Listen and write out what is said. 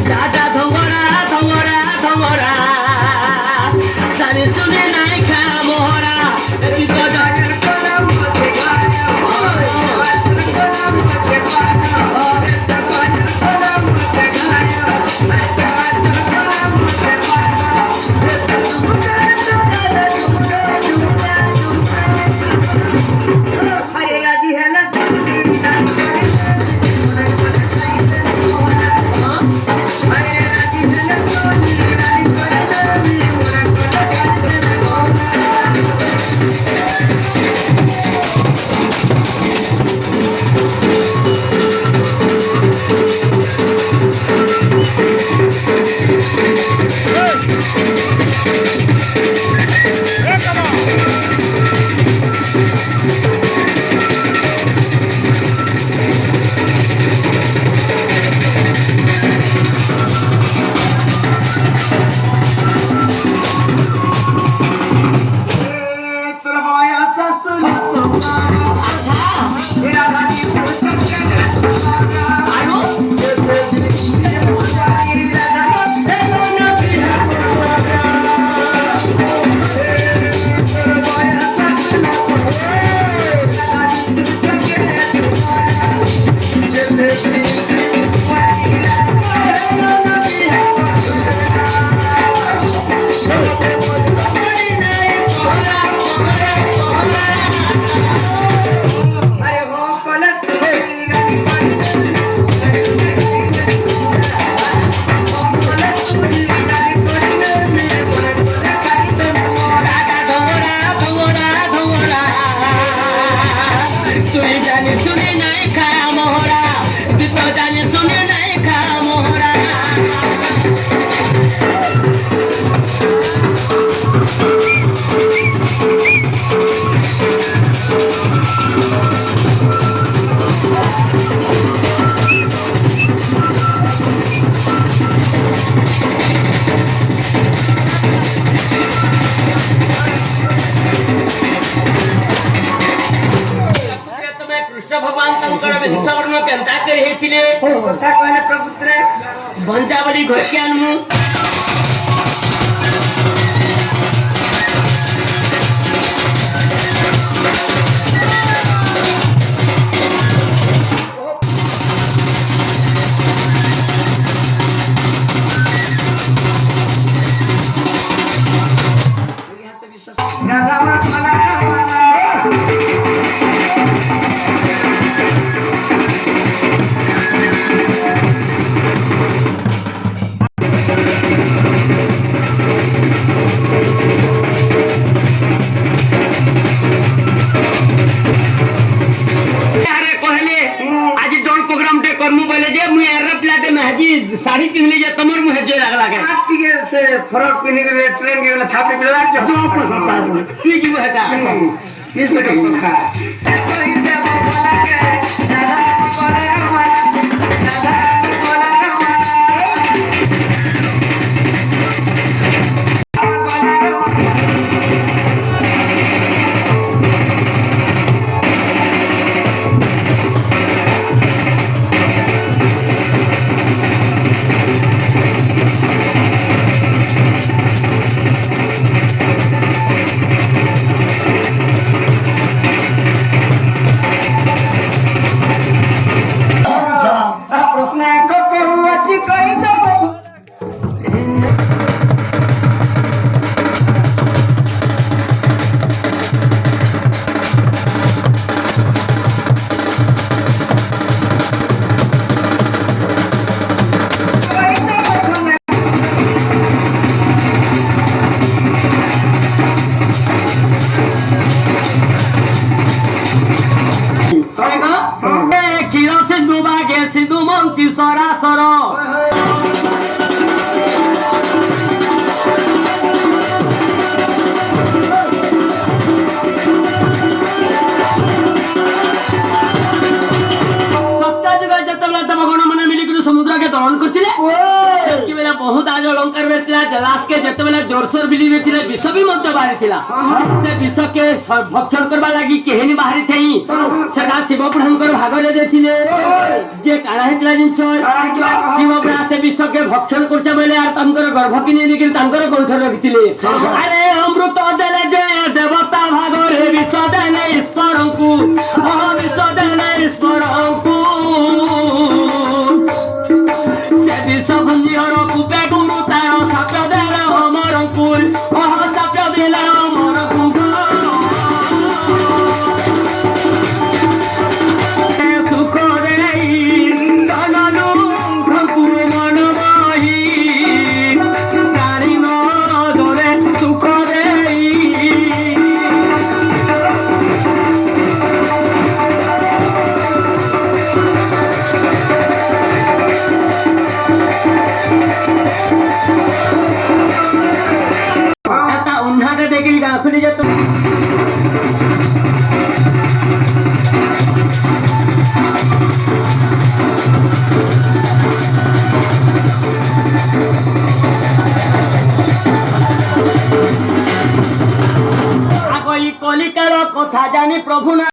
दादा धोगरा धोगरा धोगरा जाने सुने नहीं खा मोहरा कि तो जागर कलम मत गाया कलम मत गाया कलम मत गाया अरे राजी है ना भंजावली घर के आनमु साड़ी पिनले जे तमर मुहे जे लागला के ठीक से फरक पिने के ट्रेन के थापे पे लगा जो पसंद आ तू की हटा ये से खा सिंधु मंकी सरासर समुद्र के दहन कर बहुत आज अलंकार बेचला दास के जते बेला जोरसोर बिली में थिले विष भी मध्य बाहरी थिला से विष के भक्षण करबा लागि केहेनी बाहरी थई सेना शिव पुराणकर भागरे देथिले जे काणा हेतला जिंच शिव पुराण से विष के भक्षण करचा बेले आर तंकर गर्भ किने निकि तंकर कंठ रखिथिले अरे अमृत देले जे देवता भागरे विष देले ईश्वरंकु विष देले ईश्वरंकु से विष भंजिहर कुपे गुरु तार साप देले अमरंकुर साप देले अमरंकुर सुख देई तननु खंकुर मनमही तारी नदरे सुख देई आता उन्हाटे देखील गाखुली जातो कलिकार कथा जानी प्रभु ना